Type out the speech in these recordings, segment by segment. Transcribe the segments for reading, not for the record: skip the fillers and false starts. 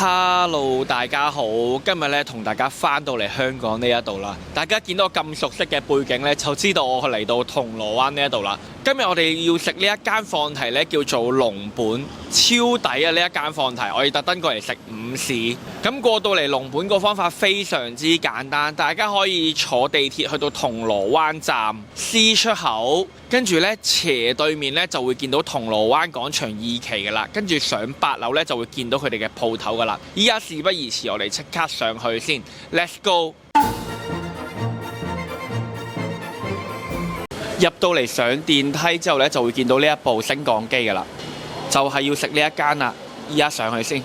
Hello，大家好，今日咧同大家翻到嚟香港呢一度啦。大家見到我咁熟悉嘅背景咧，就知道我嚟到銅鑼灣呢一度啦。今日我哋要食呢一間放題咧，叫做龍本，超抵啊！呢一間放題，我哋特登過嚟食午市。咁過到嚟龍本個方法非常之簡單，大家可以坐地鐵去到銅鑼灣站 C 出口，跟住咧斜對面咧就會見到銅鑼灣廣場二期㗎啦，跟住上8樓咧就會見到佢哋嘅鋪頭㗎啦。依家事不宜遲，我哋即刻上去先 ，Let's go！ 入到嚟上電梯之後咧，就會見到呢一部升降機㗎啦，就係要食呢一間啦。依家上去先。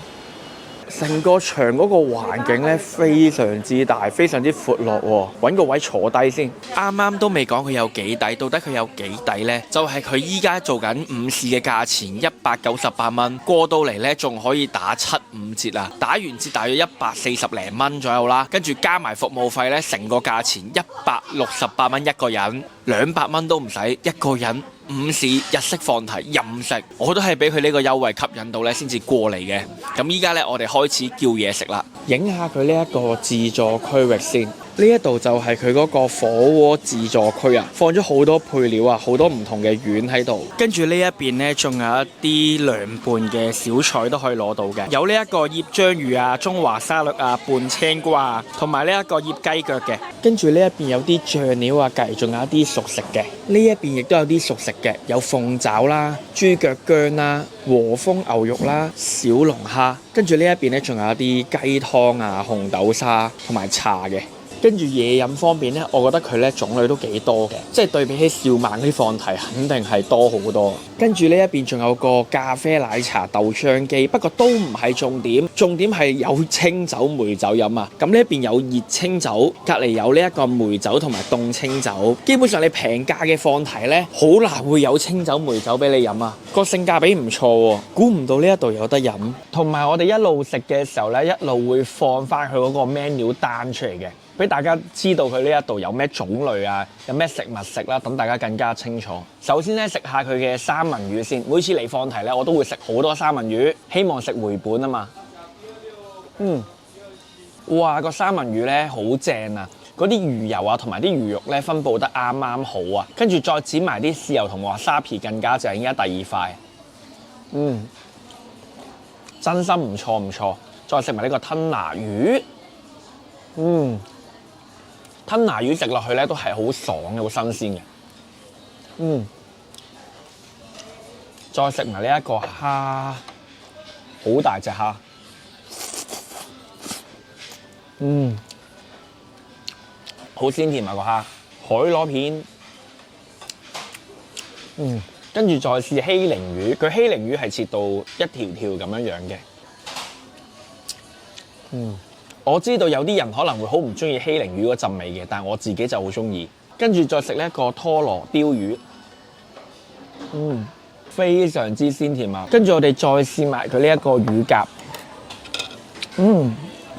成個場嗰個環境咧非常之大，非常之闊落喎。揾個位坐低先。啱啱都未講佢有幾抵，到底佢有幾抵呢？就係佢依家做緊午市嘅價錢198蚊，過到嚟呢仲可以打75折啊！打完折大約140零蚊左右啦，跟住加埋服務費呢，成個價錢168蚊一個人，200蚊都唔使一個人。午市日式放題任食，我都係俾佢呢個優惠吸引到咧，先至過嚟嘅。咁依家咧，我哋開始叫嘢食啦，影下佢呢一個自助區域先。呢一度就係佢嗰個火鍋自助區啊，放咗好多配料啊，好多唔同嘅丸喺度。跟住呢一邊呢，仲有一啲涼拌嘅小菜都可以攞到嘅，有呢一個醃章魚啊、中華沙律啊、拌青瓜啊，同埋呢一個醃雞腳嘅。跟住呢一邊有啲醬料啊、計，仲有一啲熟食嘅。呢一邊亦都有啲熟食嘅，有鳳爪啦、豬腳薑啦、和風牛肉啦、小龍蝦。跟住呢一邊呢，仲有一啲雞湯啊、紅豆沙同埋茶嘅。跟住嘢飲方面呢，我覺得佢呢種類都幾多嘅，即係對比起兆萬嗰啲放題，肯定係多好多。跟住呢一邊仲有個咖啡奶茶豆漿機，不過都唔係重點，重點係有清酒梅酒飲啊。咁呢一邊有熱清酒，隔離有呢一個梅酒同埋凍清酒。基本上你平價嘅放題呢，好難會有清酒梅酒俾你飲啊。個性價比唔錯喎，估唔到呢一度有得飲。同埋我哋一路食嘅時候呢，一路會放翻佢嗰個 menu 單出嚟嘅。俾大家知道佢呢一度有咩種類啊，有咩食物食啦，等大家更加清楚。首先咧，食下佢嘅三文魚先。每次嚟放題咧，我都會食好多三文魚，希望食回本啊嘛。哇，個三文魚咧好正啊！嗰啲魚油啊，同埋啲魚肉咧分佈得啱啱好啊。跟住再剪埋啲豉油同華沙皮更加正。依家第二塊，真心唔錯唔錯。再食埋呢個吞拿魚，吞拿魚食落去咧都係好爽嘅，好新鮮嘅。再食埋呢一個蝦，好大隻蝦。好鮮甜啊個蝦，海螺片。跟住再試希靈魚，佢希靈魚係切到一條條咁樣樣嘅。我知道有啲人可能會好唔中意希靈魚嗰陣味嘅，但係我自己就好中意。跟住再食呢一個拖羅鯛魚，非常之鮮甜啊！跟住我哋再試埋佢呢一個乳鴿，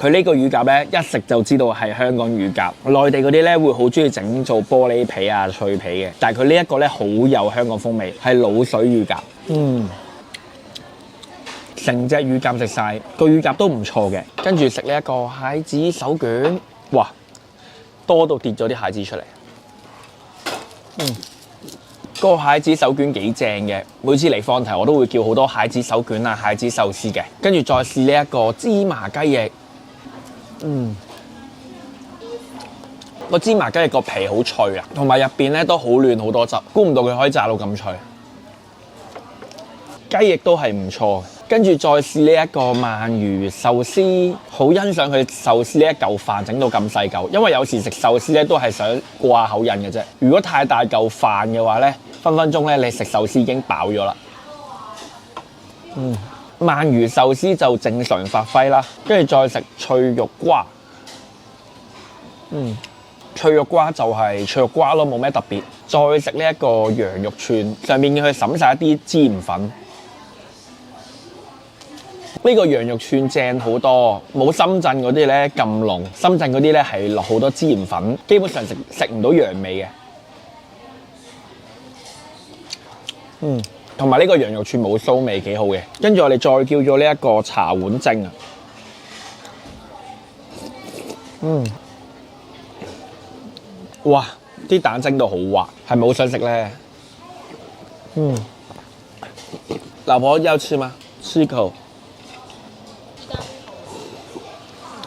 佢呢個乳鴿咧一食就知道係香港乳鴿。內地嗰啲咧會好中意整做玻璃皮啊、脆皮嘅，但係佢呢一個咧好有香港風味，係滷水乳鴿。成隻乳鴿食晒，個乳鴿都唔錯嘅。跟住食呢一個蟹子手卷，哇，多到跌咗啲蟹子出嚟。個蟹子手卷幾正嘅，每次嚟放題我都會叫好多蟹子手卷啊、蟹子壽司嘅。跟住再試呢一個芝麻雞翼，個芝麻雞翼個皮好脆啊，同埋入邊咧都好嫩好多汁，估唔到佢可以炸到咁脆。雞翼都係唔錯。跟住再試呢一個鰻魚壽司，好欣賞佢壽司呢一嚿飯整到咁細嚿，因為有時食壽司咧都係想過下口癮嘅啫。如果太大嚿飯嘅話咧，分分鐘咧你食壽司已經飽咗啦。鰻魚壽司就正常發揮啦，跟住再食脆肉瓜。脆肉瓜就係脆肉瓜咯，冇咩特別。再食呢一個羊肉串，上面佢揼晒一啲孜然粉。呢個羊肉串正好多，冇深圳嗰啲咧咁濃。深圳嗰啲咧係落好多孜然粉，基本上食唔到羊味嘅。同埋呢個羊肉串冇騷味，幾好嘅。跟住我哋再叫咗呢一個茶碗蒸啊，哇！啲蛋蒸到好滑，係咪好想食咧？老婆要吃嗎？吃口。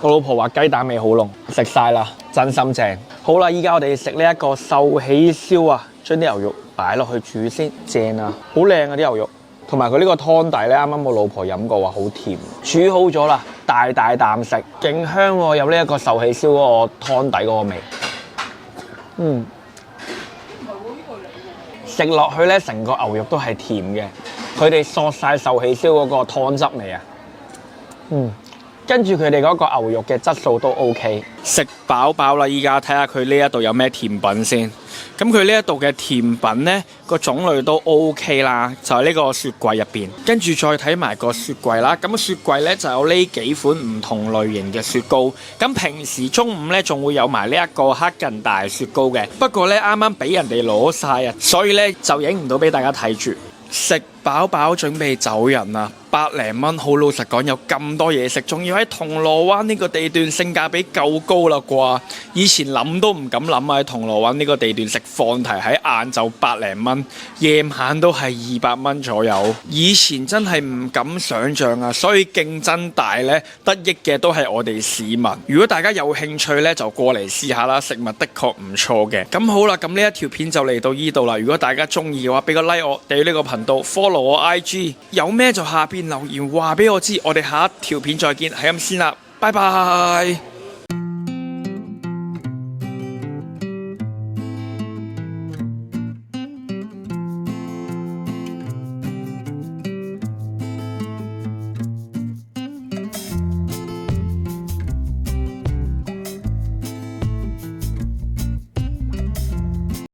我老婆話雞蛋味好濃，食晒啦，真心正。好啦，依家我哋食呢一個壽喜燒啊，將啲牛肉擺落去煮先，正啊，好靚啊啲牛肉。同埋佢呢個湯底咧，啱啱我老婆飲過話好甜，煮好咗啦，大大啖食，勁香喎，有呢一個壽喜燒嗰個湯底嗰個味。食落去咧，成個牛肉都係甜嘅，佢哋索晒壽喜燒嗰個湯汁味啊。跟住佢哋嗰個牛肉嘅質素都 OK。食飽飽啦，依家睇下佢呢一度有咩甜品先。咁佢呢一度嘅甜品呢，個種類都 OK 啦，就係呢個雪櫃入邊。跟住再睇埋個雪櫃啦。咁個雪櫃呢，就有呢幾款唔同類型嘅雪糕。咁平時中午呢，仲會有埋呢一個黑近大雪糕嘅。不過呢，啱啱俾人哋攞晒啊，所以呢，就影唔到俾大家睇住。食飽飽準備走人啦，100零蚊，好老實講有咁多嘢食，仲要喺銅鑼灣呢個地段，性價比夠高啦啩！以前諗都唔敢諗啊，喺銅鑼灣呢個地段食放題喺晏晝100零蚊，夜晚都係200蚊左右。以前真係唔敢想像啊，所以競爭大呢，得益嘅都係我哋市民。如果大家有興趣呢，就過嚟試下啦，食物的確唔錯嘅。咁好啦，咁呢一條片就嚟到呢度啦。如果大家中意嘅話，俾個 like 我哋呢個頻道 ，follow 我 IG， 有咩就下邊留言話俾我知，我哋下一條片再見，係咁先啦，拜拜。